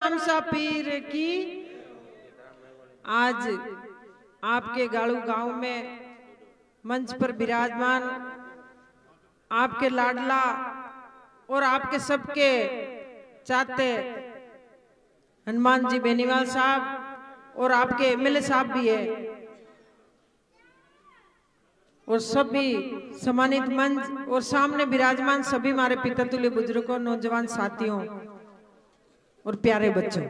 सा पीर की आज आपके गाड़ू गांव में मंच पर विराजमान आपके लाडला और आपके सबके चाहते हनुमान जी बेनीवाल साहब और आपके एमएलए साहब भी है और सभी सम्मानित मंच और सामने विराजमान सभी हमारे पितृतुल्य बुजुर्गों, नौजवान साथियों और प्यारे बच्चों।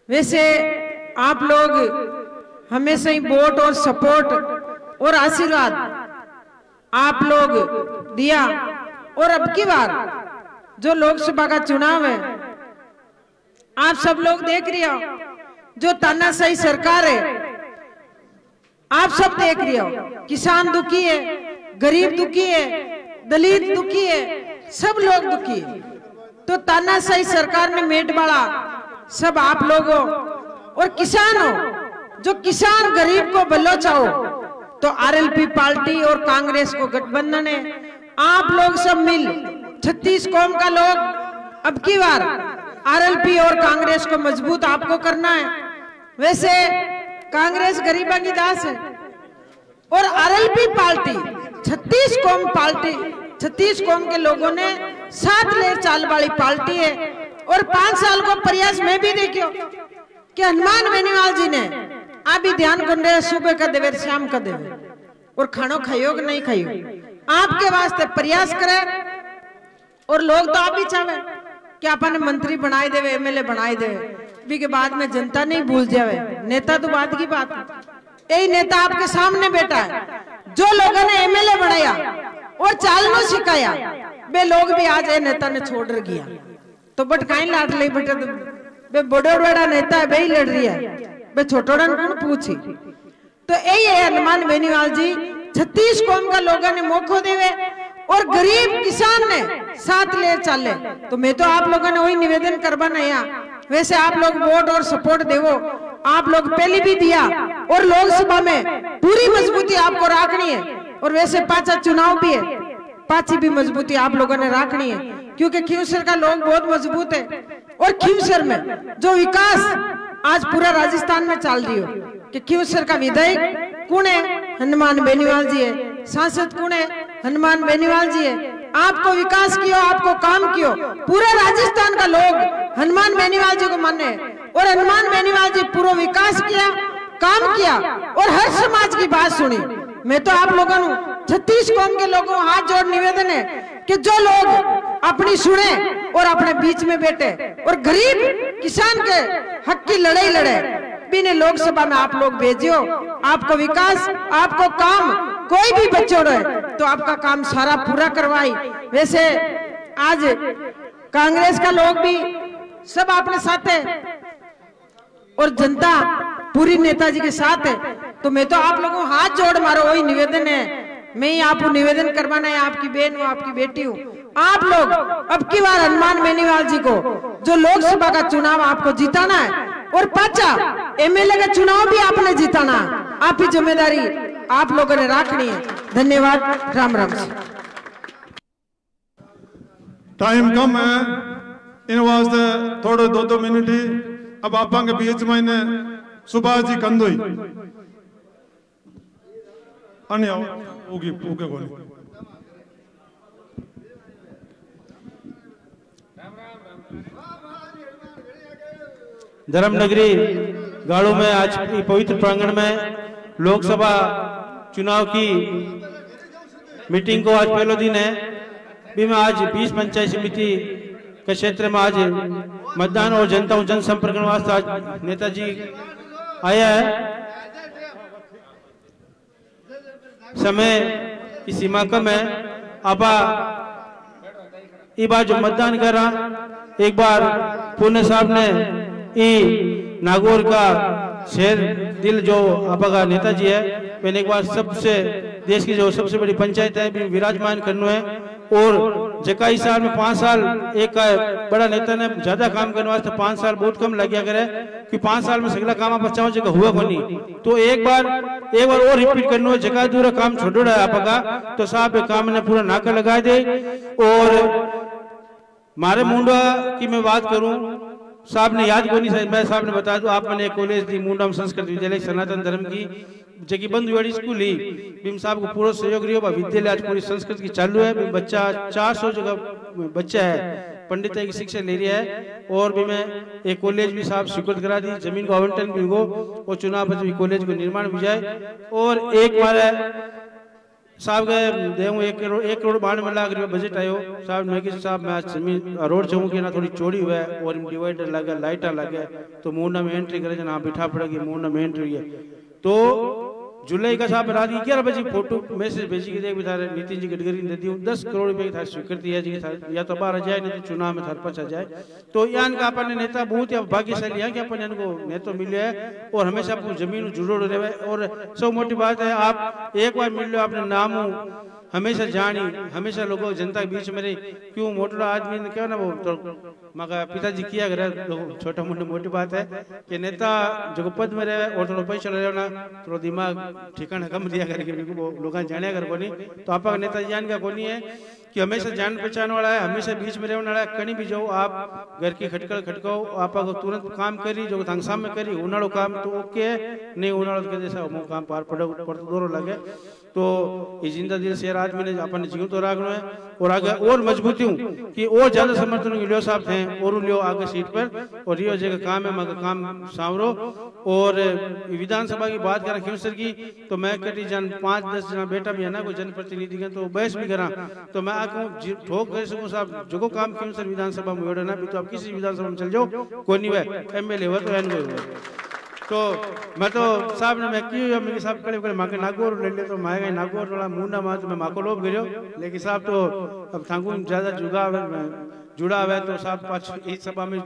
वैसे आप लोग हमेशा ही वोट और सपोर्ट और आशीर्वाद आप लोग दिया और अब की बार जो लोकसभा का चुनाव है आप सब लोग देख रहे हो, जो तानाशाही सरकार है आप सब देख रहे हो, किसान दुखी है, गरीब दुखी है, दलित दुखी है, सब लोग दुखी है। तो तानाशाही सरकार ने मेटवाड़ा सब आप लोगों और किसानों, जो किसान गरीब को बल्लो चाहो तो आरएलपी पार्टी और कांग्रेस को गठबंधन है। आप लोग सब मिल 36 कौम का लोग अब की बार आरएलपी और कांग्रेस को मजबूत आपको करना है। वैसे कांग्रेस गरीबा की दास है और आरएलपी पार्टी 36 कौम के लोगों ने साथ ले चाल वाली पार्टी है। और 5 साल को प्रयास में भी देखियो कि हनुमान बेनीवाल जी ने आप भी ध्यान कर सुबह का देवे शाम का देवे और खानो खाइयो कि नहीं खाइयो आपके वास्ते प्रयास करे। और लोग तो आप भी चाहे कि आपने मंत्री बनाए देवे, एमएलए बनाए देवे, भी के बाद में जनता नहीं भूल जावे। नेता तो बाद की बात है, यही नेता आपके सामने बैठा है। जो लोगों ने एमएलए बनाया और चालनो सिखाया वे लोग भी आज ये नेता ने छोड़ गया तो बट कहीं लाट ले बेटे बे बड़ो बड़ा नेता है, वही लड़ रही है, वे छोटोड़ा कौन पूछी। तो यही है हनुमान बेनीवाल जी 36 कौम का लोगों ने मौको देवे और गरीब किसान ने साथ ले चले। तो मैं तो आप लोगों ने वही निवेदन करवा नया। वैसे आप लोग वोट और सपोर्ट देवो, आप लोग पहले भी दिया और लोकसभा में पूरी मजबूती आपको रखनी है। और वैसे पांचा चुनाव भी है, पांची भी मजबूती आप लोगों ने रखनी है क्योंकि खींवसर का लोग बहुत मजबूत है। और खींवसर में जो विकास आज पूरा राजस्थान में चल रही हो कि खींवसर का विधायक कौन है, हनुमान बेनीवाल जी है, सांसद कौन है, हनुमान बेनीवाल जी है। आपको विकास किया, आपको काम किया, पूरे राजस्थान का लोग हनुमान बेनीवाल जी को माने और हनुमान बेनीवाल जी पूरा विकास किया, काम किया और हर समाज की बात सुनी। मैं तो आप लोगों को 36 कौम के लोगों हाथ जोड़ निवेदन है कि जो लोग अपनी सुने और अपने बीच में बैठे और गरीब किसान के हक की लड़ाई लड़े, बिना लोकसभा में आप लोग भेजियो। आपको विकास, आपको काम, कोई भी बच्चों रहे तो आपका काम सारा पूरा करवाई। वैसे आज कांग्रेस का लोग भी सब अपने साथ है और जनता पूरी नेताजी के साथ है। तो मैं तो आप लोगों हाथ जोड़ मारो वही निवेदन है, मैं ही आपको निवेदन करवाना है, आपकी बहन हूँ, आपकी बेटी हूँ। आप लोग अब की बार हनुमान बेनीवाल जी को जो लोकसभा का चुनाव आपको जिताना है और पांचा एमएलए का चुनाव भी आपने जिताना है, आप ही जिम्मेदारी आप लोगों ने रखनी है। धन्यवाद, राम राम। टाइम कम है, इन वास्ते थोड़े 2-2 मिनट ही अब आप के बीच में सुभाष जी कंदोई अन्य होगी पूके बोली। धर्मनगरी गाड़ू में आज पवित्र प्रांगण में लोकसभा चुनाव की मीटिंग को आज पहला दिन है। भी मैं आज 20 पंचायत समिति के क्षेत्र में आज मतदान और जनता जनसंपर्क वास्ते आज नेताजी आया है। समय की सीमा कम है, आपा बार जो मतदान कर रहा एक बार पुणे साहब ने नागौर का शहर दिल जो आपा का नेताजी है, मैंने एक बार सबसे देश की जो सबसे बड़ी पंचायत है विराजमान करना है। और जकाई साल में 5 साल एक बड़ा नेता ने ज्यादा काम करने वास्ते 5 साल बहुत कम लग गया करे कि 5 साल में सगला काम बचाओ जगह हुआ को नहीं। तो एक बार और रिपीट करना है, जगह दूर काम छोड़ा है आपका तो साहब काम ने पूरा नाका लगा दे। और मारे मुंडा की मैं बात करूं साहब ने याद को नहीं, मैं साहब ने बता दूं, आप मैंने कॉलेज दी मूंडा संस्कृत विद्यालय सनातन धर्म की जगह बंधुवाड़ी स्कूल ही भीम साहब को पूरा सहयोग रही हो। विद्यालय आज पूरी संस्कृत की चालू है। बच्चा 400 जगह बच्चा है पंडित की शिक्षा ले रही है। और भी मैं एक कॉलेज भी साहब स्वीकृत करा दी, जमीन को आवंटन भी हो और चुनाव भी कॉलेज को निर्माण भी जाए। और एक बार साहब गए देऊँ 1 करोड़ 92 लाख रुपये बजट आयो साहब। मैं कि साहब मैं आज जमीन रोड चाहूँ कि ना थोड़ी चौड़ी हुआ है और डिवाइडर लगा लाइटा लगे तो मुंडा में एंट्री करे ना बिठा पड़ेगी मुंडा में एंट्री है। तो जुलाई का साहब रात 11 बजे फोटो मैसेज भेजी कि देख बिचारे नितिन जी गडकरी ने दी 10 करोड़ रुपए की स्वीकृति है जी, या तो बाहर जाए नहीं तो चुनाव में थर पचा जाए। तो यान का अपन नेता बहुत ही भाग्यशाली है कि अपन इनको नेता मिले है और हमेशा आपको जमीन जुड़ो रहे। और सब मोटी बात है आप एक बार मिल लो आपने नाम हमेशा जानी, हमेशा लोगों जनता के बीच में रही। क्यों मोटा आदमी ने क्या ना वो तो मगर पिताजी किया कर छोटा मोटी बात है कि नेता जो पद में रहे और थोड़ा पैसा रहे ना थोड़ा दिमाग ठिकाना कम दिया करके लोग जाने कर कोनी। तो आप नेता जान का कोनी है कि हमेशा जान पहचान वाला है, हमेशा बीच में रहने वाला है। कहीं भी जाओ आप घर की खटकाओ आप तुरंत काम करी जो थंगसाम में करी उनाड़ो काम तो ओके नहीं उनाड़ो के जैसा काम पार पड़ो दोनों लगे। तो ये जिंदा दिल से आदमी ने अपन जीव तो राखना है और आगे और मजबूती हूँ कि और ज्यादा समर्थन लियो साहब थे और लियो आगे सीट पर और रियो जगह काम है मगर काम सांवरो। और विधानसभा की बात करें खिमसर की तो मैं कटी जन 5-10 जना बेटा भी है ना कोई जनप्रतिनिधि का तो बहस भी करा तो मैं आके ठोक कर सकूं साहब जो काम खिमसर विधानसभा में ना भी तो आप किसी विधानसभा में चल जाओ कोई नहीं है MLA हुआ तो एनगो हुआ। तो मैं तो साहब ने मैं क्यों मेरे साहब कड़े माके नागौर ले ले तो माएगा नागौर वाला मुंडा मार तो मैं माको लोभ गिरो लेकिन साहब तो अब थांगू ज्यादा जुड़ा हुआ है तो साहब पाँच इस सभा में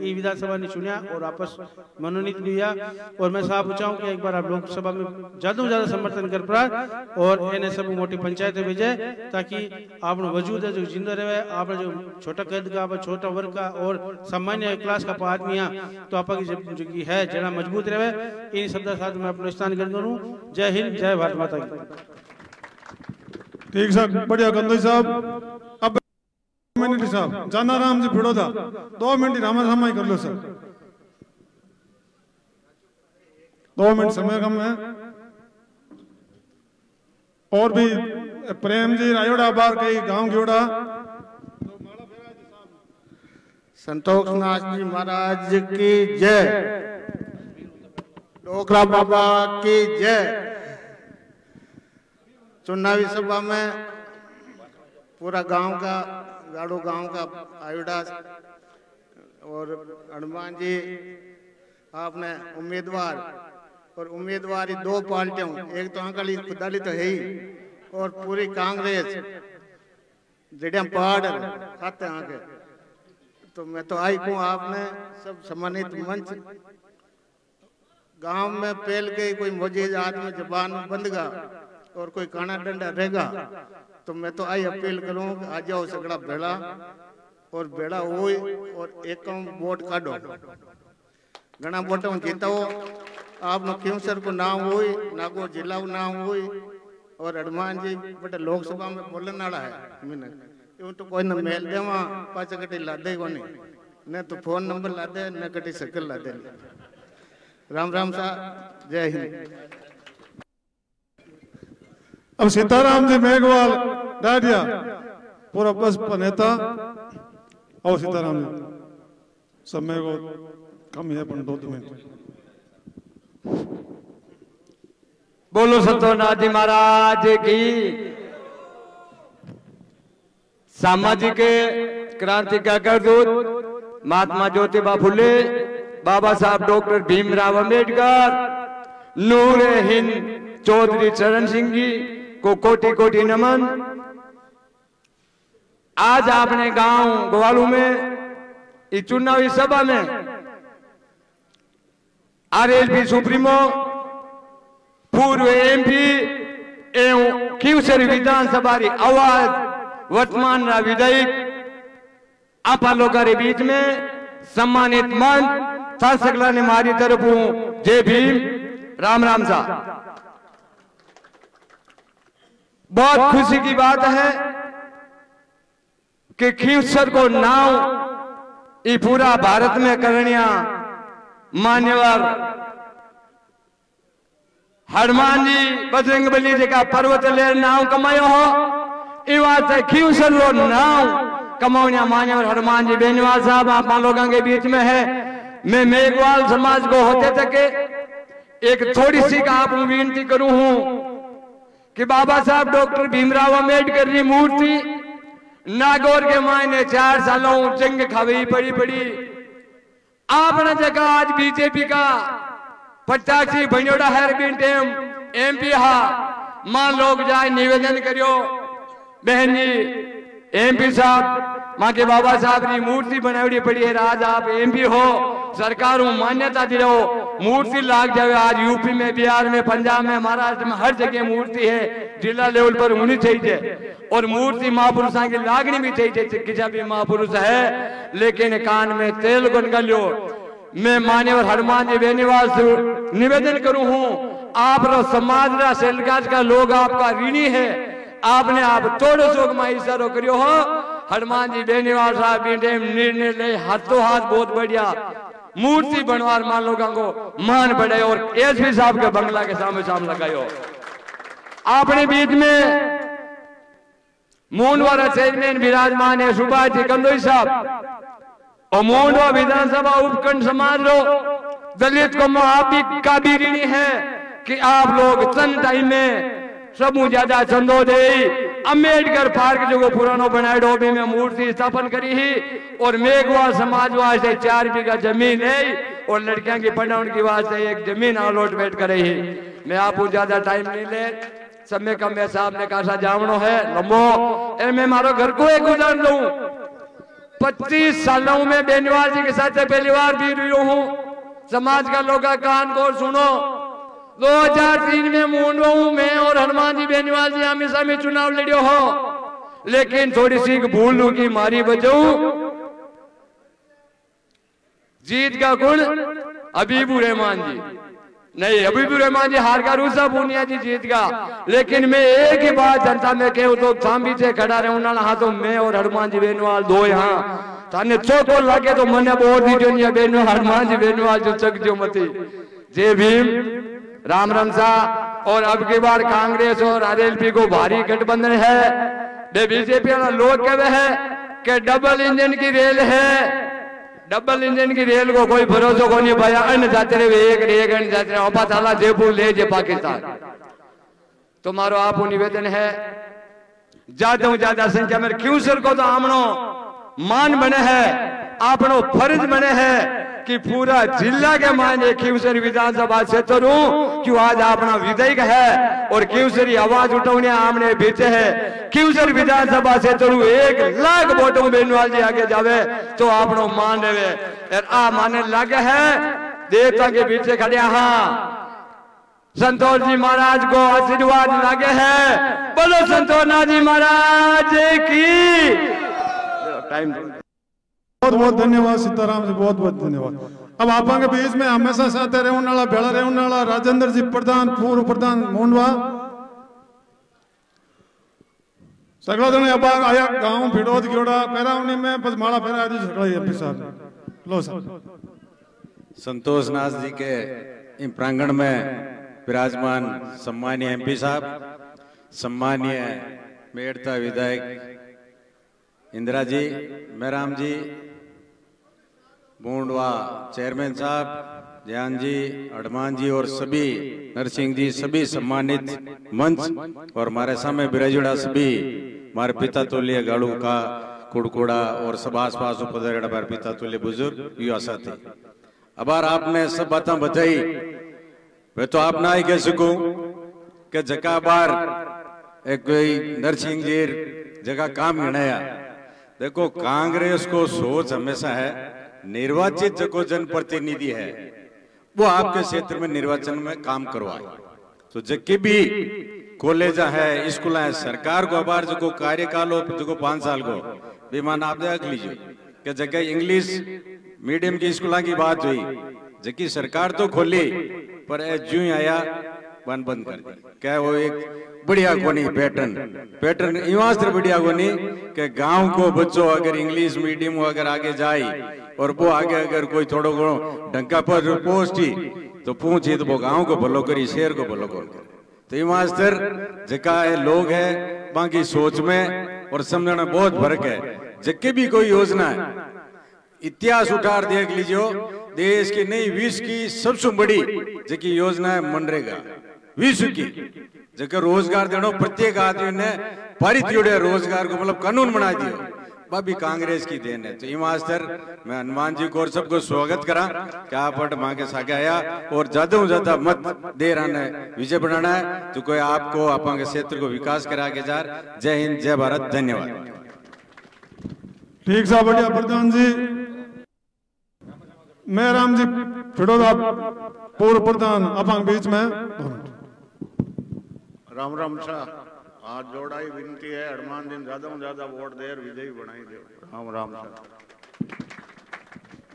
ई विधानसभा ने चुनिया और आपस मनोनीत लिया। और मैं साहब चाहूँ कि एक बार आप लोकसभा में ज्यादा समर्थन कर पाए और इन्हें सब मोटी पंचायतें भेजे ताकि आप वजूद है जो जिंदा रहे आप जो छोटा कद का छोटा वर्ग का और सामान्य क्लास का आदमी तो आप जो है जरा मजबूत रहे। इन शब्द साथ में अपना स्थान कर दूँ। जय हिंद जय भारत माता की। ठीक सर बढ़िया गंदोई साहब। अब मिनट साहब जाना राम जी फिड़ो था 2 मिनट रामा सामा कर लो सर 2 मिनट समय कम है। और भी प्रेम जी रायोड़ा बार कई गांव जोड़ा संतोष नाथ जी महाराज की जय, डोकरा बाबा की जय। चुनावी सभा में पूरा गांव का गाड़ो गांव का आयोडा और हनुमान जी आपने उम्मीदवार और उम्मीदवारी 2 पार्टियों एक तो अंकली खुदाली तो है ही और पूरी कांग्रेस जड़िया पहाड़ खाते आगे तो मैं तो आई हूँ आपने सब सम्मानित मंच गांव में पहल गई कोई मौजूद आदमी जबान बंद गा और कोई काना डंडा रहेगा तो मैं तो आई अपील करूं आ जाओ सगड़ा बेड़ा और बेड़ा हो और एक वोट काटो घना वोटों जीताओ आप खिमसर को नाम हो नागौर जिला को नाम हो और हनुमान जी बटे लोकसभा में बोलने वाला है मैंने यूं तो कोई न मेल देवा पाँच कटी लादे को नहीं न तो फोन नंबर लादे न कटी सकल लादे। राम राम साहब जय हिंद। अब सीताराम जी मेघवाल डाडिया पूरा बसपा नेता और सीताराम जी समय को कम है 2 मिनट। बोलो सत्यनाथ जी महाराज की। सामाजिक क्रांति का करदूत महात्मा ज्योतिबा फुले बाबा साहब डॉक्टर भीमराव अंबेडकर नूर हिंद चौधरी चरण सिंह जी को कोटि कोटि नमन। आज आपने गांव ग्वालू में इस चुनावी सभा में RLP सुप्रीमो पूर्व MP एवं खिवसर विधानसभा की आवाज वर्तमान विधायक आप लोगों के बीच में सम्मानित मंच था सकला ने हमारी तरफ जय भीम राम राम साहब। बहुत खुशी की बात है कि खिवसर को नाव ये पूरा भारत में करनिया मान्यवर हनुमान जी बजरंग बली जी का पर्वत ले नाम कमायो हो ई बात है खीवसर रो नाम कमाउनिया मान्यवर हनुमान जी बेनीवाल साहब आप लोगों के बीच में है। मैं मेघवाल समाज को होते तक एक थोड़ी सी का आप विनती करूं हूं कि बाबा साहब डॉक्टर भीमराव अम्बेडकर की मूर्ति नागौर के मायने 4 सालों जंग खावी पड़ी आपने जगह आज बीजेपी का प्रत्याशी बनोड़ा है एमपी हा मां लोग जाए निवेदन करियो बहन जी एमपी साहब मां के बाबा साहब की मूर्ति बनावड़ी पड़ी है। आज आप एमपी हो सरकार मान्यता दी रहो मूर्ति लाग जाए। आज यूपी में बिहार में पंजाब में महाराष्ट्र में हर जगह मूर्ति है जिला लेवल पर होनी चाहिए और मूर्ति महापुरुषों की लागनी भी चाहिए। चिकित्सा भी महापुरुष है लेकिन कान में तेल गुन गलियो। मैं मान्यवर हनुमान जी बेनीवाल से निवेदन करूं हूं आप समाज रा सेलकाज का लोग आपका ऋणी है आपने आप थोड़ो सो इशारो करियो हो हनुमान जी बेनीवाल साहब निर्णय ले हाथों हाथ बहुत बढ़िया मूर्ति बनवार मान लोगों को मान बढ़े और एसपी साहब के बंगला के सामने लगायो। अपने बीच में मूंडवा चेयरमैन विराजमान है सुभाष जी कंदोई साहब और मूंडवा विधानसभा उपखंड समाज लो दलित को आप का भी ऋणी है कि आप लोग चंद टाइम में सब ज्यादा चंदो दे अम्बेडकर पार्क जो पुरानो बनाए में मूर्ति स्थापन करी ही और मेघवाल समाज वास्ते 4 बीघा जमीन है और लड़कियां की पढ़ाने की वास्ते एक जमीन अलॉटमेंट करे ही। मैं आपको ज्यादा टाइम नहीं ले समय का मैं साहब ने कहा जावनो है लंबो मैं मारो घर को एक उदाहरण दूं 25 सालों में बेनीवाल जी के साथ पहली बार भी रही हूं समाज का लोग कान को सुनो 2003 में मूंडवा में और हनुमान जी बेनीवाल जी हमेशा में चुनाव लड़ियो हो लेकिन थोड़ी सी भूल की मारी बचाऊ जीत का गुण हबीबुर रहमान जी नहीं हबीबुर रहमान जी हार का रूसा पूनिया जी जीत का लेकिन मैं एक ही बात जनता में कहूं तो सामने से खड़ा रहूं हाँ तो मैं और हनुमान जी बेनीवाल दो यहाँ थाने चौथो लगे तो मने बहुत ही जो हनुमान जी बेनीवाल जो चक जो मती जय भीम राम रमसा। और अब की बार कांग्रेस और आरएलपी को भारी गठबंधन है बीजेपी वाला लोग कहे है कि डबल इंजन की रेल है डबल इंजन की रेल को कोई भरोसा को नहीं भाया अन्य जाते रहे एक जाते रहे अपा ताला जयपुर ले जे पाकिस्तान। तुम्हारो आप निवेदन है ज्यादा संख्या में क्यों सर को तो आमनो मान बने है आपनो फर्ज बने है कि पूरा जिला के मायने क्यूसर विधानसभा क्षेत्र हूं क्यों आज अपना विधायक है और क्यूसरी आवाज उठाने आमने बीचे है क्यूसर विधानसभा क्षेत्र 1 लाख वोटों बेनीवाल जी आगे जावे तो आपनो मान देवे और आ माने लगे है देवता के पीछे खड़े हाँ संतोष जी महाराज को आशीर्वाद लगे है बोलो संतोष नाथ जी महाराज की। टाइम बहुत बहुत धन्यवाद सीताराम जी बहुत बहुत धन्यवाद। अब आप के बीच में हमेशा साथ रहने वाला बेड़ा रहने वाला राजेंद्र जी प्रधान पूर्व प्रधान मूंडवा सगला जने अब आया गांव भिड़ोद गियोड़ा पैरा उन्हीं में बस माला पैरा आदि झगड़ा एमपी साहब लो साहब संतोष नाथ जी के इन प्रांगण में विराजमान सम्मानीय एमपी साहब सम्मानीय मेड़ता विधायक इंदिरा जी मेहराम जी मूंडवा चेयरमैन साहब जयान जी अडमान जी और सभी नरसिंह जी सभी सम्मानित मंच और हमारे सामने बिराजुड़ा सभी हमारे पिता तुल्य गाड़ू का कुड़कुड़ा और सब आस पास उपदर हमारे पिता तुल्य बुजुर्ग युवा साथी अबार आपने सब बातें बताई वे तो आप ना ही कह सकूं कि जगह बार एक कोई नरसिंह जी जगह काम गिनाया देखो कांग्रेस को सोच हमेशा है निर्वाचित जो जनप्रतिनिधि है वो आपके क्षेत्र में निर्वाचन में काम करवाए तो जबकि भी कॉलेज है स्कूल है सरकार को अबार जो कार्यकाल हो जो 5 साल को विमान आप देख लीजिए कि जगह इंग्लिश मीडियम की स्कूल की बात हुई जबकि सरकार तो खोली पर जू आया बंद कर दी क्या वो एक बढ़िया कोनी पैटर्न बढ़िया कोनी कि गांव को बच्चों अगर इंग्लिश मीडियम अगर आगे जाए और वो आगे अगर कोई थोड़ो घणो ढंका पर पोस्ट ही तो पूछी तो वो गांव को भलो करी शहर को भलो कर। तो ये मास्टर जका है लोग है बाकी सोच में और समझने में बहुत फर्क है। जबकि भी कोई योजना है इतिहास उठार देख लीजिए, देश की नई विश्व की सबसे बड़ी जकी योजना है मनरेगा विश्व की, जगह रोजगार देना प्रत्येक आदमी ने पारित जोड़े रोजगार को मतलब कानून बना दिया, भाभी कांग्रेस की देन है। तो ये मास्टर मैं हनुमान जी को और सबको स्वागत करा कि आप मां के सागे आया और ज्यादा ज्यादा मत दे रहा है विजय बनाना है तो कोई आपको आप क्षेत्र को विकास करा के जा। जय हिंद जय भारत धन्यवाद। ठीक सा बढ़िया प्रधान जी मैं राम जी फिरोदा पूर्व प्रधान अपंग बीच में राम राम शाह हाथ जोड़ाई विनती है हनुमान दिन ज्यादा वोट देर विजयी बनाई दे। राम राम शाह।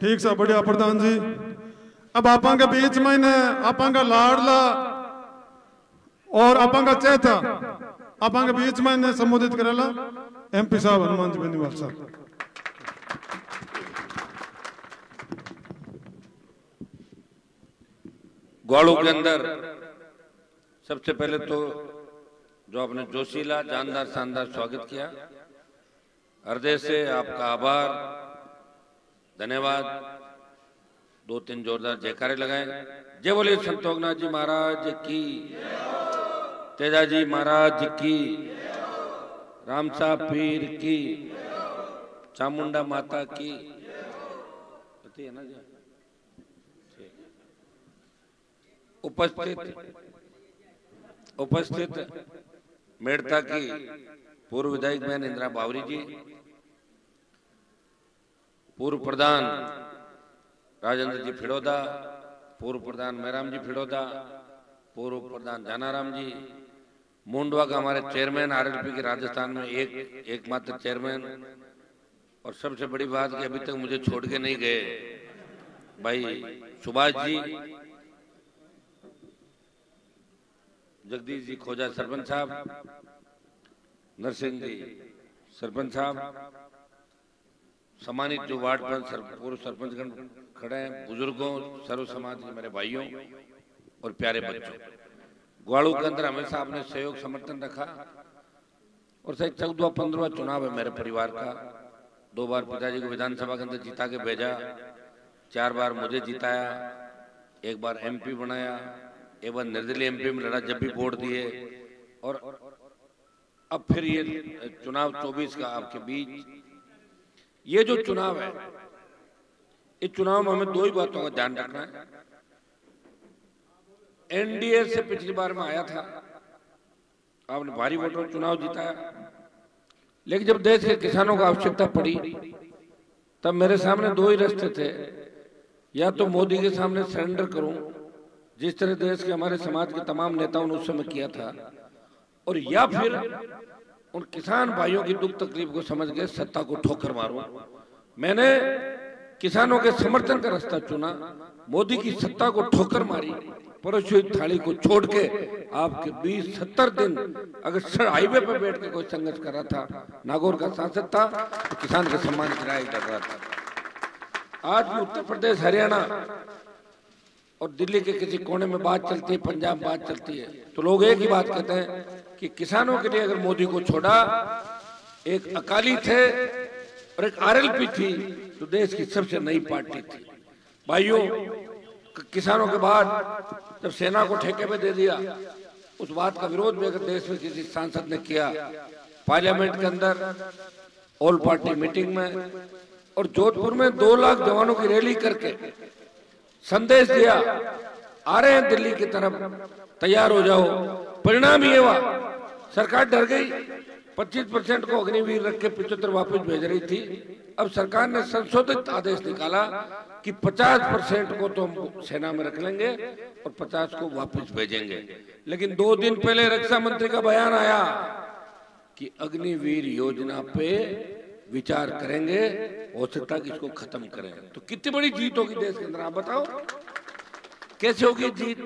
ठीक सा बढ़िया प्रधान जी अब आप बीच में ने आप लाडला और आप चेता आप बीच में ने संबोधित करेला MP साहब हनुमान जी बेनीवाल साहब। ग्वाड़ू के अंदर सबसे पहले तो जो आपने जोशीला जानदार शानदार स्वागत किया, हृदय से आपका आभार धन्यवाद। 2-3 जोरदार जयकारे लगाए। जय बोले संतोषनाथ जी महाराज की, तेजाजी महाराज की, रामसा पीर की, चामुंडा माता की। पति है ना जी? उपस्थित मेड़ता की पूर्व विधायक बहन इंदिरा बावरी जी, पूर्व प्रधान राजेंद्र जी फिड़ौदा, पूर्व प्रधान मैराम जी फिड़ौदा, पूर्व प्रधान जानाराम जी, मुंडवा का हमारे चेयरमैन RLP के राजस्थान में एकमात्र चेयरमैन, और सबसे बड़ी बात कि अभी तक मुझे छोड़ के नहीं गए भाई सुभाष जी, जगदीश जी खोजा सरपंच साहब, नरसिंह जी सरपंच साहब, सम्मानित जो वार्ड पर पूर्व सरपंचगण खड़े हैं, बुजुर्गों, सर्व समाज के मेरे भाइयों और प्यारे बच्चों। ग्वाड़ू के अंदर हमेशा आपने सहयोग समर्थन रखा और सही 14-15वां चुनाव है मेरे परिवार का। 2 बार पिताजी को विधानसभा के अंदर जिता के भेजा, 4 बार मुझे जिताया, 1 बार MP बनाया, एक बार निर्दलीय MP में लड़ा जब भी वोट दिए, और अब फिर ये चुनाव 24 का आपके बीच। ये जो चुनाव है, इस चुनाव में हमें 2 ही बातों का ध्यान रखना है। NDA से पिछली बार में आया था, आपने भारी वोटों में चुनाव जिताया, लेकिन जब देश के किसानों को आवश्यकता पड़ी तब मेरे सामने 2 ही रास्ते थे, या तो मोदी के सामने सरेंडर करूं जिस तरह देश के हमारे समाज के तमाम नेताओं ने उस समय किया था, और या फिर उन किसान भाइयों की दुख तकलीफ को समझ के सत्ता को ठोकर मारूं। मैंने किसानों के समर्थन का रास्ता चुना, मोदी की सत्ता को ठोकर मारी, परोसी थाली को छोड़ के आपके 20-70 दिन अगर हाईवे पे बैठ के कोई संघर्ष कर रहा था, नागौर का सांसद था, तो किसान के सम्मान की राय कर रहा था। आज भी उत्तर प्रदेश, हरियाणा और दिल्ली के किसी कोने में बात चलती है, पंजाब बात चलती है, तो लोग एक ही बात कहते हैं कि किसानों के लिए अगर मोदी को छोड़ा, एक अकाली थे और एक RLP थी, तो देश की सबसे नई पार्टी थी। भाइयों, किसानों के बाद जब सेना को ठेके पे दे दिया, उस बात का विरोध भी अगर देश में किसी सांसद ने किया, पार्लियामेंट के अंदर ऑल पार्टी मीटिंग में और जोधपुर में 2 लाख जवानों की रैली करके संदेश दिया, आ रहे हैं दिल्ली की तरफ, तैयार हो जाओ। परिणाम ये हुआ, सरकार डर गई, 25% को अग्निवीर रख के 75 वापस भेज रही थी। अब सरकार ने संशोधित आदेश निकाला कि 50% को तो हम सेना में रख लेंगे और 50 को वापस भेजेंगे। लेकिन 2 दिन पहले रक्षा मंत्री का बयान आया कि अग्निवीर योजना पे विचार करेंगे, हो सकता है कि इसको खत्म करें। तो कितनी बड़ी जीत होगी देश के अंदर, आप बताओ कैसे होगी जीत?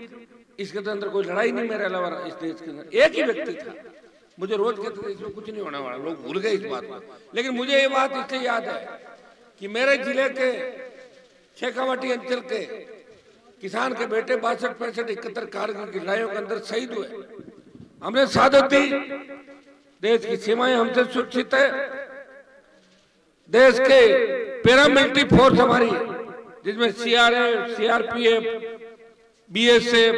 इसके अंदर कोई लड़ाई नहीं मेरे अलावा इस देश के अंदर, एक ही व्यक्ति था। मुझे रोज कहते थे इसमें कुछ नहीं होने वाला, लोग भूल गए इस बात को, लेकिन मुझे ये बात इसलिए याद है कि मेरे जिले के शेखावाटी अंचल के किसान के बेटे 62, 65, 71 कारगिल की लड़ाइयों के अंदर शहीद हुए। हमने शहादत दी, देश की सीमाएं हमसे सुरक्षित है। देश के पैरामिलिट्री फोर्स हमारी, जिसमें सीआरएफ, सीआरपीएफ, बीएसएफ,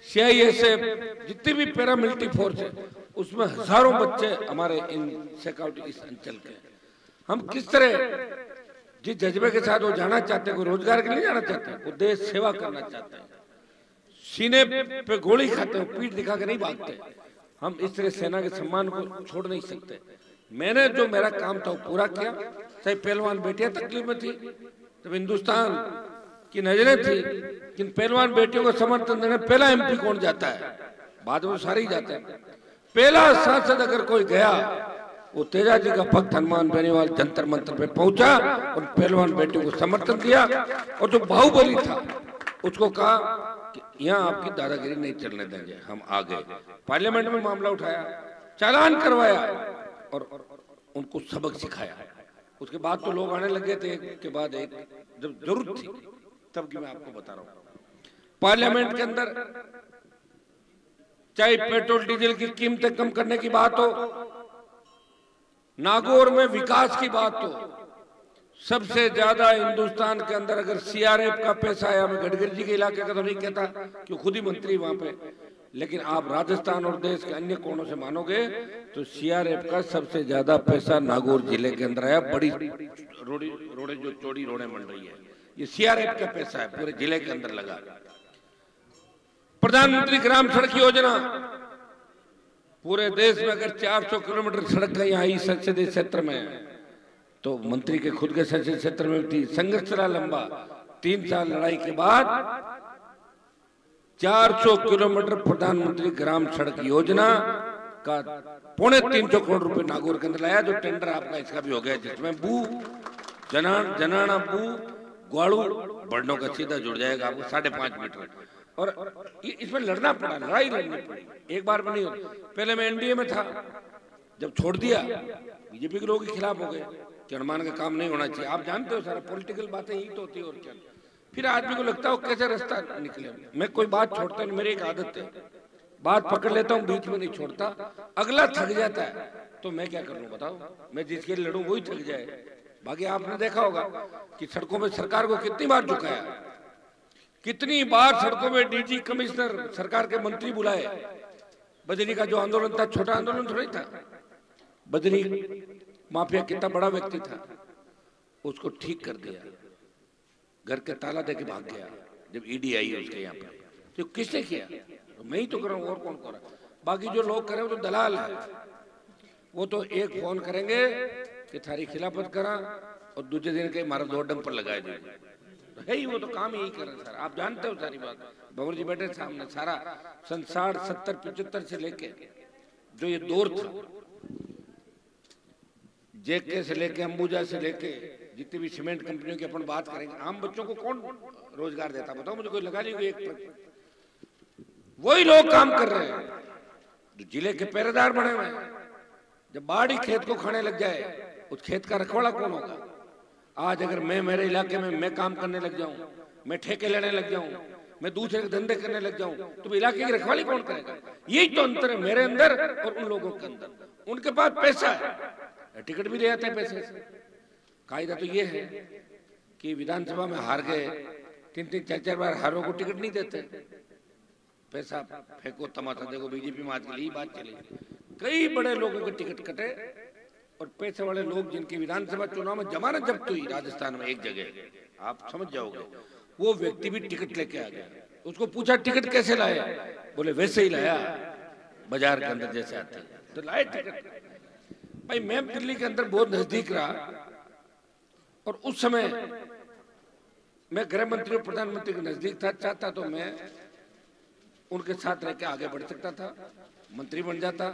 सीआईएसएफ, जितनी भी पैरामिलिट्री फोर्स है, उसमें हजारों बच्चे हमारे इन शेखावाटी इस अंचल के। हम किस तरह जिस जज्बे के साथ वो जाना चाहते हैं, कोई रोजगार के लिए जाना चाहते हैं, वो देश सेवा करना चाहते हैं, सीने पे गोली खाते हैं, पीठ दिखा के नहीं भागते। हम इस तरह सेना के सम्मान को छोड़ नहीं सकते। मैंने जो मेरा काम था वो पूरा किया। चाहे पहलवान बेटियां तकलीफ में थी, जब हिंदुस्तान की नजरें थी कि पहलवान बेटियों को समर्थन देने पहला एमपी कौन जाता है, बाद में सारे ही जाते हैं। पहला सांसद अगर कोई गया, वो तेजा जी का भक्त हनुमान बेनीवाल जंतर मंतर पे पहुंचा और पहलवान बेटियों को समर्थन दिया। और जो बाहुबली था उसको कहा कि यहाँ आपकी दादागिरी नहीं चलने देंगे, हम आ गए। पार्लियामेंट में मामला उठाया, चालान करवाया और उनको सबक सिखाया। उसके बाद तो लोग आने लगे थे, एक के बाद एक, जब जरूरत थी तब की मैं आपको बता रहा हूँ। पार्लियामेंट के अंदर चाहे पेट्रोल डीजल की कीमतें कम करने की बात हो, नागौर में विकास की बात हो, सबसे ज्यादा हिंदुस्तान के अंदर अगर सीआरएफ का पैसा आया, मैं गडकरी जी के इलाके का तो नहीं कहता कि खुद ही मंत्री वहां पे, लेकिन आप राजस्थान और देश के अन्य कोनों से मानोगे तो सीआरएफ का सबसे ज्यादा पैसा नागौर जिले के अंदर आया। बड़ी रोडे जो चौड़ी रोडे बन रही है, ये सीआरएफ का पैसा है, पूरे जिले के अंदर लगा। प्रधानमंत्री ग्राम सड़क योजना, पूरे देश में अगर 400 किलोमीटर सड़क कहीं आई संसदीय क्षेत्र में, तो मंत्री के खुद के संसदीय क्षेत्र में थी। संघर्ष चला लंबा, 3 साल लड़ाई के बाद 400 किलोमीटर प्रधानमंत्री ग्राम सड़क योजना का 350 करोड़ रुपए नागौर के अंदर लाया। जो टेंडर आपका इसका भी हो गया, जिसमें बू जनाना बू ग्वाड़ू बढ़नों का सीधा जुड़ जाएगा आपको 5.5 मीटर। और इसमें लड़ना पड़ा, लड़ाई लड़नी पड़ी, एक बार में नहीं होती। पहले मैं एनडीए में था, जब छोड़ दिया बीजेपी के लोग के खिलाफ हो गए कि हनुमान का काम नहीं होना चाहिए। आप जानते हो सारा पॉलिटिकल बातें ही तो होती है और क्या। फिर आदमी को लगता है कैसे रास्ता निकले। मैं कोई बात छोड़ता नहीं, मेरी एक आदत है, बात पकड़ लेता हूँ, बीच में नहीं छोड़ता। अगला थक जाता है तो मैं क्या करूँ बताओ, मैं जिसके लिए लड़ूं वही थक जाए। बाकी आपने देखा होगा कि सड़कों में सरकार को कितनी बार झुकाया, कितनी बार सड़कों में डीजी कमिश्नर सरकार के मंत्री बुलाए। बजरी का जो आंदोलन था, छोटा आंदोलन थोड़ा ही था, बजरी माफिया कितना बड़ा व्यक्ति था, उसको ठीक कर दिया, घर के ताला देके भाग गया जब ईडी आई उसके यहाँ पे। तो किसने किया? तो मैं ही तो कर रहा हूँ, और कौन कर रहा है? बाकी जो लोग कर रहे हैं वो तो दलाल है, वो तो एक फोन करेंगे कि थारी खिलाफत करा और दूसरे दिन के मारा 2 डंपर लगाए दे, तो है ही, वो तो काम यही कर रहे हैं सर। आप जानते हो सारी बात, भंवर जी बैठे सामने, सारा 60, 70, 75 से लेके जो ये दौर था, जेके से लेके अंबुजा से लेके जितनी भी सीमेंट कंपनियों की अपन बात करेंगे, आम बच्चों को कौन रोजगार देता बताओ मुझे, कोई लगा नहीं। एक वही लोग काम कर रहे हैं जो जिले के पहरेदार बने हुए हैं। जब बाढ़ ही खेत को खाने लग जाए, उस खेत का रखवाला कौन होगा? आज अगर मैं मेरे इलाके में मैं काम करने लग जाऊं, मैं ठेके लेने लग जाऊं, मैं दूसरे के धंधे करने लग जाऊं, तो इलाके की रखवाली कौन करेगा? यही तो अंतर है मेरे अंदर और उन लोगों के अंदर। उनके पास पैसा है, टिकट भी ले आते हैं पैसे से। कायदा तो ये है कि विधानसभा में हार गए, 3-3, 4-4 बार हारों को टिकट नहीं देते। पैसा फेंको, तमाशा देखो। बीजेपी में आजकल यही बात चली, कई बड़े लोगों के टिकट कटे और पैसे वाले लोग जिनकी विधानसभा चुनाव में जमानत जब्त हुई राजस्थान में एक जगह, आप समझ जाओगे, वो व्यक्ति भी टिकट लेके आ गया। उसको पूछा टिकट कैसे लाया? बोले वैसे ही लाया, बाजार के अंदर जैसे आते हैं तो लाए टिकट। भाई मैं दिल्ली के अंदर बहुत नजदीक रहा और उस समय मैं गृह मंत्री और प्रधानमंत्री के नजदीक था। चाहता तो मैं उनके साथ रह के आगे बढ़ सकता था, मंत्री बन जाता।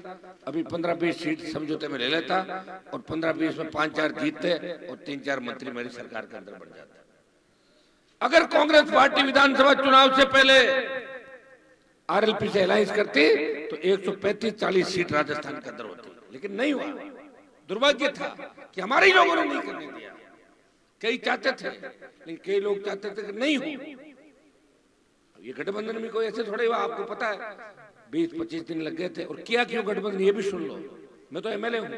अभी 15-20 सीट समझौते में ले लेता और 15-20 में 5-4 जीतते और 3-4 मंत्री मेरी सरकार के अंदर बन जाता। अगर कांग्रेस पार्टी विधानसभा चुनाव से पहले आरएलपी से अलायंस करती तो 135-40 सीट राजस्थान के अंदर होती, लेकिन नहीं हुआ। दुर्भाग्य था कि हमारे लोगों ने नहीं करने दिया। कई चाहते थे, लेकिन कई लोग चाहते थे कि नहीं हो। ये गठबंधन में कोई ऐसे थोड़े हुआ, आपको पता है 20-25 दिन लग गए थे। और किया क्यों गठबंधन, ये भी सुन लो। मैं तो एमएलए हूं,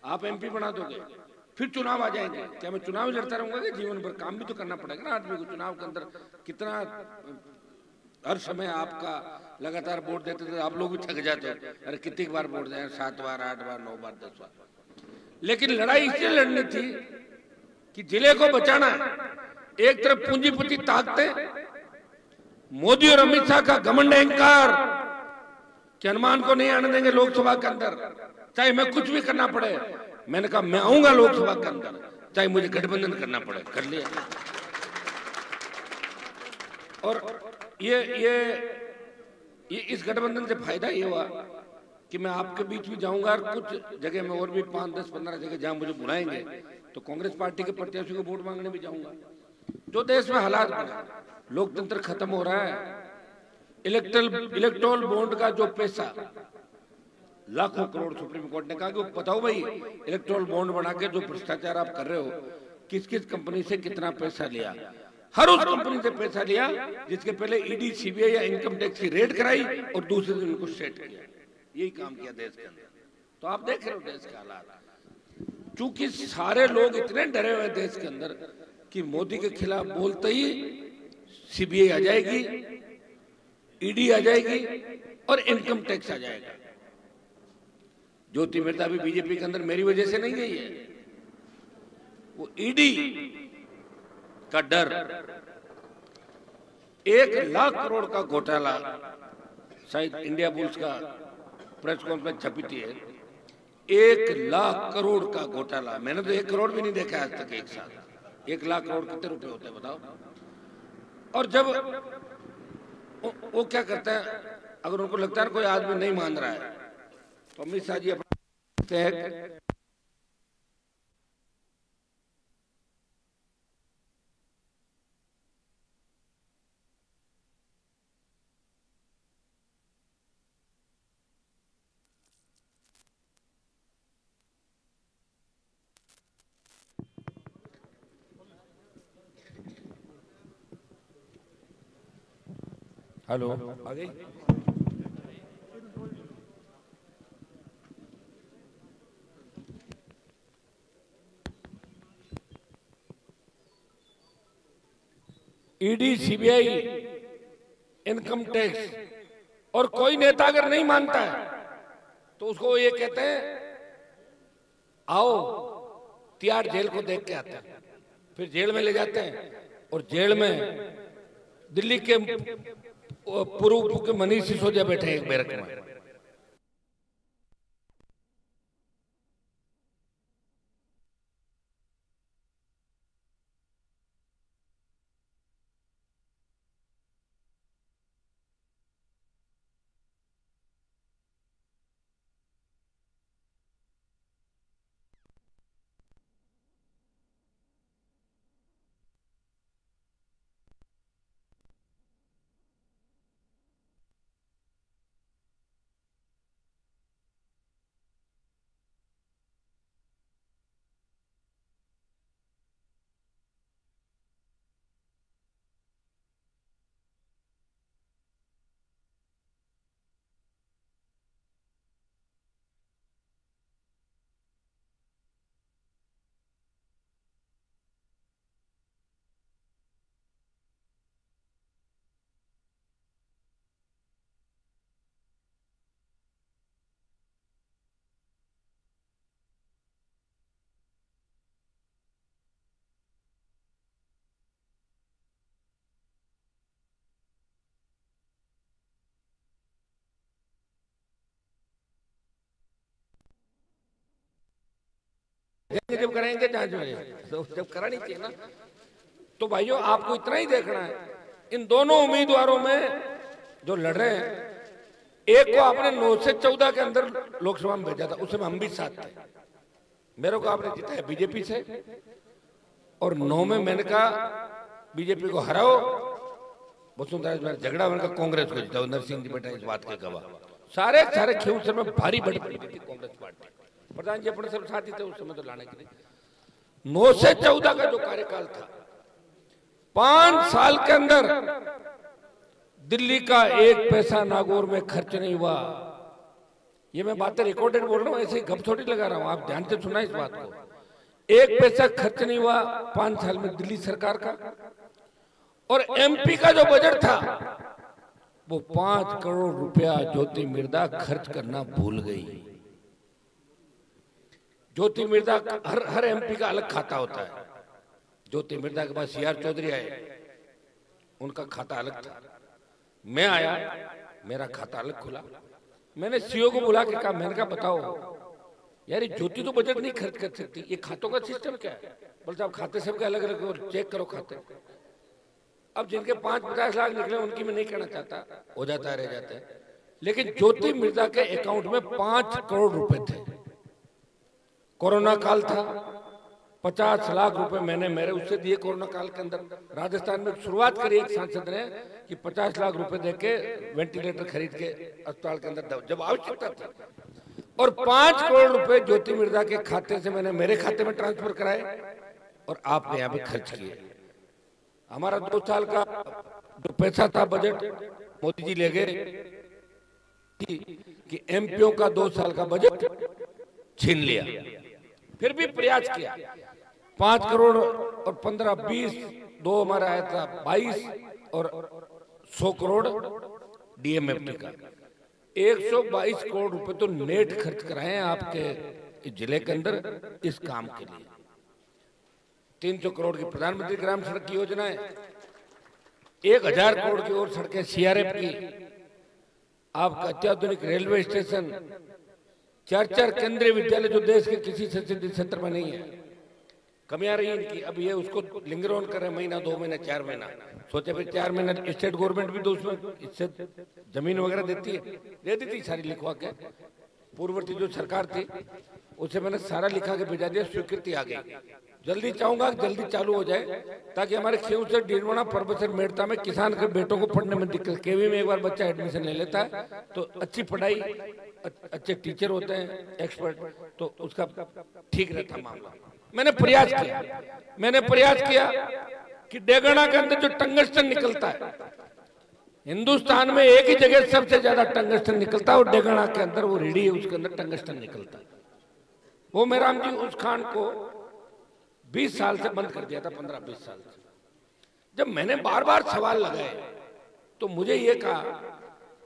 आप एमपी बना दोगे, फिर चुनाव आ जाएंगे। क्या मैं चुनाव लड़ता रहूंगा कि जीवन भर? काम भी तो करना पड़ेगा ना आदमी को। चुनाव के अंदर कितना हर समय आपका लगातार वोट देते थे, आप लोग भी थक जाते हो। अरे कितनी बार वोट दें, 7 बार, 8 बार, 9 बार, 10 बार। लेकिन लड़ाई इसलिए लड़नी थी कि जिले को बचाना है। एक तरफ पूंजीपति ताकतें, मोदी और अमित शाह का घमंड अहंकार कि हनुमान को नहीं आने देंगे लोकसभा के अंदर, चाहे मैं कुछ भी करना पड़े। मैंने कहा मैं आऊंगा लोकसभा के अंदर, चाहे मुझे गठबंधन करना पड़े। कर लिया। और ये इस गठबंधन से फायदा ये हुआ कि मैं आपके बीच भी जाऊंगा, और कुछ जगह में और भी 5, 10, 15 जगह जहां मुझे बुलाएंगे तो कांग्रेस पार्टी के प्रत्याशियों को वोट मांगने भी जाऊंगा। जो देश में हालात बने, लोकतंत्र खत्म हो रहा है। इलेक्टोरल बॉन्ड का जो पैसा लाखों करोड़, सुप्रीम कोर्ट ने कहा कि बताओ भाई, इलेक्टोरल बॉन्ड बना के जो भ्रष्टाचार आप कर रहे हो, किस किस कंपनी से कितना पैसा लिया। हर उस कंपनी से पैसा लिया जिसके पहले ईडी, सीबीआई या इनकम टैक्स की रेड कराई और दूसरे दिन उनको सेट किया। यही काम किया देश के अंदर। तो आप देख रहे हो देश के हालात। चूंकि सारे लोग इतने डरे हुए देश के अंदर कि मोदी के खिलाफ बोलते ही सीबीआई आ जाएगी, ईडी आ जाएगी और इनकम टैक्स आ जाएगा। ज्योति मेहता भी बीजेपी के अंदर मेरी वजह से नहीं गई है। वो ईडी का डर, 1 लाख करोड़ का घोटाला, शायद इंडिया बुल्स का प्रेस कॉन्फ्रेंस छपी थी, 1 लाख करोड़ का घोटाला। मैंने तो 1 करोड़ भी नहीं देखा आज तक एक साथ। 1 लाख करोड़ कितने रुपए होते हैं बताओ? और जब वो क्या करते हैं, अगर उनको लगता है कोई आदमी नहीं मान रहा है तो अमित शाह जी अपना हेलो आ गई। ईडी, सीबीआई, इनकम टैक्स, और कोई नेता अगर नहीं मानता है तो उसको ये कहते हैं आओ तिहाड़ जेल को देख के आते हैं। फिर जेल में ले जाते हैं और जेल में दिल्ली के पूर्व मुख्य मनीष सिसोदिया बैठे हैं एक बैरक में। जब करेंगे जांच में, तो जब करानी चाहिए ना। तो भाइयों आपको इतना ही देखना है, इन दोनों उम्मीदवारों में जो लड़ रहे हैं, एक को आपने 9 से 14 के अंदर लोकसभा में भेजा था, उसमें हम भी साथ थे। मेरे को आपने जिताया बीजेपी से, और 9 में मैंने कहा बीजेपी को हराओ, वसुंधरा झगड़ा मैंने कहा कांग्रेस को जिताओ। नरसिंह जी बेटा इस बात के गवाह। सारे खेवसर में भारी बढ़ती थी कांग्रेस पार्टी। प्रधान जी अपने सब साथी थे उस समय तो लाने के लिए। 9 से 14 का जो कार्यकाल था, 5 साल के अंदर दिल्ली का 1 पैसा नागौर में खर्च नहीं हुआ। ये मैं बातें रिकॉर्डेड बोल रहा हूं, ऐसे ही गप थोड़ी लगा रहा हूं, आप ध्यान से सुना इस बात को। 1 पैसा खर्च नहीं हुआ 5 साल में दिल्ली सरकार का। और एमपी का जो बजट था वो 5 करोड़ रुपया ज्योति मिर्दा खर्च करना भूल गई। ज्योति मिर्दा हर एमपी का अलग खाता होता है। ज्योति मिर्दा के पास सीआर चौधरी आए, उनका खाता अलग था। मैं आया, मेरा खाता अलग खुला। मैंने सीओ को बुला के कहा, मैंने कहा बताओ यार ये ज्योति तो बजट नहीं खर्च कर सकती, ये खातों का सिस्टम क्या है? बोलते साहब खाते सबके अलग अलग और चेक करो खाते। अब जिनके 5-50 लाख निकले उनकी मैं नहीं कहना चाहता, हो जाता है रह जाता है, लेकिन ज्योति मिर्दा के अकाउंट में 5 करोड़ रुपए थे। कोरोना काल था, 50 लाख रुपए मैंने मेरे उससे दिए कोरोना काल के अंदर। राजस्थान में शुरुआत करी एक सांसद ने कि 50 लाख रुपए देके वेंटिलेटर खरीद के अस्पताल के अंदर जब आवश्यकता थी, और 5 करोड़ रुपए ज्योति मिर्दा के खाते से मैंने मेरे खाते में ट्रांसफर कराए और आपने यहाँ पे खर्च किए। हमारा 2 साल का जो पैसा था बजट मोदी जी ले गए कि एमपीओ का 2 साल का बजट छीन लिया। फिर भी प्रयास किया, 5 करोड़ और 15, 20, 2 हमारा आया था 22 और 100 करोड़ डीएमएफटी का। 122 करोड़ रुपए तो नेट खर्च कराए आपके जिले के अंदर इस काम के लिए। 300 करोड़ की प्रधानमंत्री ग्राम सड़क की योजना है, 1000 करोड़ की और सड़कें सीआरएफ की, आपका अत्याधुनिक रेलवे स्टेशन, 4 केंद्रीय विद्यालय जो देश के किसी संसदीय क्षेत्र में नहीं है। कमियां रही इनकी, अब ये उसको लिंगर ऑन कर रहे हैं, महीना 2 महीना 4 महीना। सोचे फिर 4 महीना स्टेट गवर्नमेंट भी तो उसमें इससे जमीन वगैरह देती है, दे दी थी सारी लिखवा के। पूर्ववर्ती जो सरकार थी उसे मैंने सारा लिखा के भेजा दिया, स्वीकृति आ गई। जल्दी चाहूंगा जल्दी चालू हो जाए ताकि हमारे खेव से डीरवाना परबसर मेड़ता में किसान के बेटों को पढ़ने में दिक्कत। केवी में एक बार बच्चा एडमिशन ले लेता है तो अच्छी पढ़ाई, अच्छे टीचर होते हैं एक्सपर्ट, तो उसका ठीक रहता मामला। मैंने प्रयास किया कि डेगना के अंदर जो टंगस्टन निकलता है, हिंदुस्तान में एक ही जगह सबसे ज्यादा टंगस्टन निकलता है और डेगना के अंदर वो रेडी है, उसके अंदर टंगस्टन निकलता है। वो मेराम जी उस खान को 20 साल से बंद कर दिया था, 15-20 साल से। जब मैंने बार बार सवाल लगाए तो मुझे ये कहा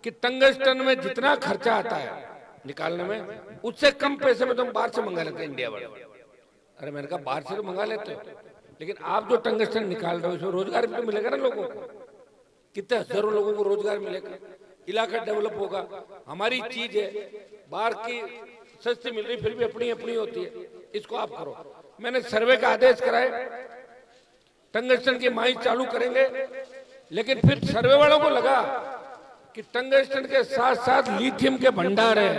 कि टंगस्टन में जितना खर्चा आता है निकालने में, उससे कम पैसे में तुम बाहर से मंगा लेते हैं इंडिया वाले। अरे मैंने कहा बाहर से तो मंगा लेते हो, लेकिन आप जो टंगस्टन निकाल रहे हो इसमें रोजगार भी तो मिलेगा ना लोगों को। कितने हजारों लोगों को रोजगार मिलेगा, इलाका डेवलप होगा। हमारी चीज है, बाहर की सस्ती मिल रही फिर भी अपनी अपनी होती है, इसको आप करो। मैंने सर्वे का आदेश कराए, टंगस्टन की माइंस चालू करेंगे, लेकिन फिर सर्वे वालों को लगा कि टंगस्टन के साथ साथ लिथियम के भंडार है।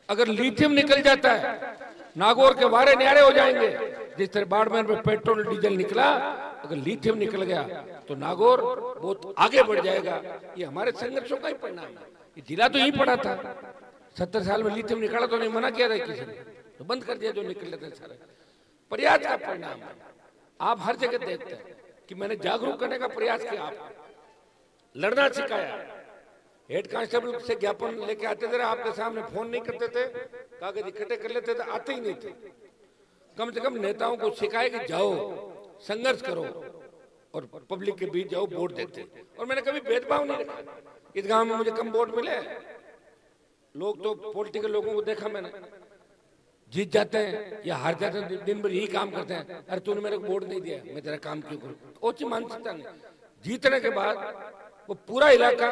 अगर लिथियम निकल जाता है नागौर के वारे न्यारे हो जाएंगे। जिस तरह बाड़मेर में पेट्रोल डीजल निकला, अगर लिथियम निकल गया तो नागौर बहुत आगे बढ़ जाएगा। ये हमारे संघर्षों का ही परिणाम है। ये जिला तो यही पड़ा था, 70 साल में लिथियम निकाला तो नहीं मना किया था किसी ने, तो बंद कर दिया जो निकल लेते सारे। प्रयास का परिणाम है। आप हर जगह देखते हैं कि मैंने जागरूक करने का प्रयास किया, आप लड़ना सिखाया। हेड कांस्टेबल से ज्ञापन लेके आते थे, आपके सामने फोन नहीं करते थे, कागज इकट्ठे कर लेते थे, आते ही नहीं थे। कम से कम नेताओं को सिखाए कि जाओ संघर्ष करो और पब्लिक के बीच जाओ, वोट देते। और मैंने कभी भेदभाव नहीं रखा। इस गांव में मुझे कम वोट मिले, लोग तो पॉलिटिकल लोगों को देखा मैंने, जीत जाते हैं या हार जाते हैं, दिन भर यही काम करते हैं। अरे तूने मेरे को वोट नहीं दिया, मैं तेरा काम क्यों करूं? ओछी मानसिकता नहीं। जीतने के बाद वो पूरा इलाका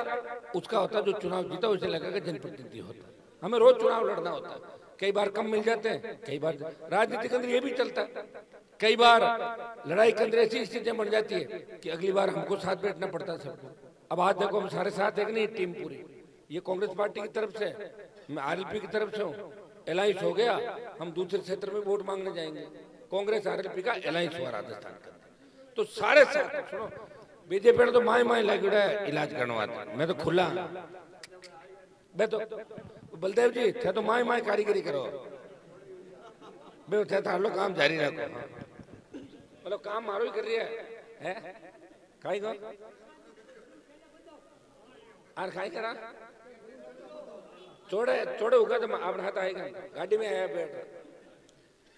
उसका होता, जो चुनाव जीता उसे लगा कि जनप्रतिनिधि होता। हमें रोज चुनाव लड़ना होता है, कई बार कम मिल जाते हैं, कई बार राजनीति के अंदर ये भी चलता है। कई बार लड़ाई के अंदर ऐसी स्थितियां बन जाती है कि अगली बार हमको साथ बैठना पड़ता है सबको। अब आज देखो हम सारे साथ एक नहीं, टीम पूरी। ये कांग्रेस पार्टी की तरफ से, मैं आरएलपी की तरफ से हूँ, अलायंस हो गया, हम दूसरे क्षेत्र में वोट मांगने जाएंगे। कांग्रेस आरएलपी का अलायंस हुआ राजस्थान का, तो सारे साथ। सुनो, बीजेपी ने तो माए लगे है इलाज करवाते, मैं तो खुला, मैं तो बलदेव जी थे तो माए कारीगरी करो। मैं चाहता हम लोग काम जारी रखो, मतलब काम मारो ही कर रही है खाई को आर खाई करा छोड़े छोड़े होगा तो आप हाथ आएगा गाड़ी में आया बैठ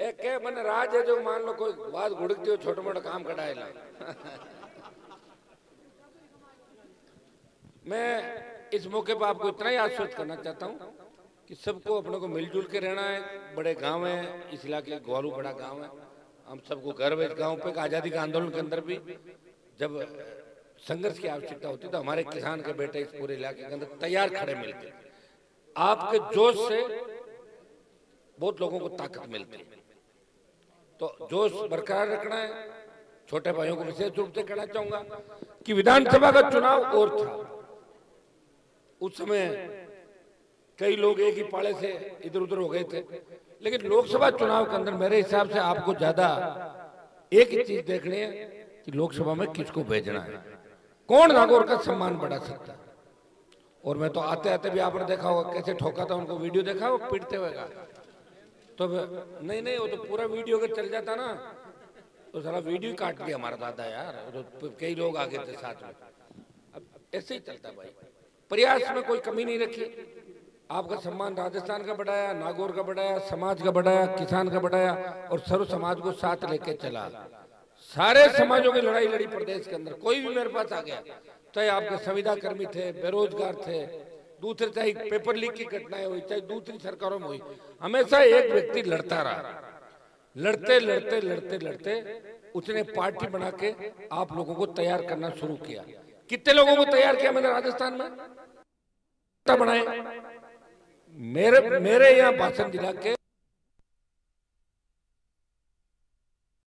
एक के मन राज है जो मान लो कोई बात गुड़कती हो छोटा मोटा काम कटाएला। मैं इस मौके पर आपको इतना ही आश्वस्त करना चाहता हूं कि सबको अपने को मिलजुल के रहना है। बड़े गांव है इस इलाके ग्वारू बड़ा गांव है, हम सबको गर्व है इस गांव पे। आजादी के आंदोलन के अंदर भी जब संघर्ष की आवश्यकता होती तो हमारे किसान के बेटे इस पूरे इलाके के अंदर तैयार खड़े मिलते। आपके जोश से बहुत लोगों को ताकत मिलती है, तो जोश बरकरार रखना है। छोटे भाइयों को विशेष रूप से कहना चाहूंगा कि विधानसभा का चुनाव और था, उस समय कई लोग एक ही पाले से इधर उधर हो गए थे, लेकिन लोकसभा चुनाव के अंदर मेरे हिसाब से आपको ज्यादा एक ही चीज देखनी है कि लोकसभा में किसको भेजना है, कौन नागौर का सम्मान बढ़ा सकता है। और मैं तो आते आते भी आपने देखा होगा कैसे ठोका था उनको, वीडियो देखा वो पीटते हुए का, तो नहीं वो तो पूरा वीडियो के चल जाता ना, तो सारा वीडियो काट दिया हमारा दादा यार, तो कई लोग आ गए थे साथ में। अब ऐसे ही चलता भाई, प्रयास में कोई कमी नहीं रखी। आपका सम्मान राजस्थान का बढ़ाया, नागौर का बढ़ाया, समाज का बढ़ाया, किसान का बढ़ाया और सर्व समाज को साथ लेके चला। सारे समाजों की लड़ाई लड़ी प्रदेश के अंदर, कोई भी मेरे पास आ गया, चाहे आपके संविदा कर्मी थे, बेरोजगार थे, दूसरे चाहे पेपर लीक की घटनाएं हुई, चाहे दूसरी सरकारों में हुई, हमेशा एक व्यक्ति लड़ता रहा। लड़ते लड़ते लड़ते लड़ते उसने पार्टी बना के आप लोगों को तैयार करना शुरू किया। कितने लोगों को तैयार किया मैंने राजस्थान में बनाए। मेरे यहाँ भाषण दिला के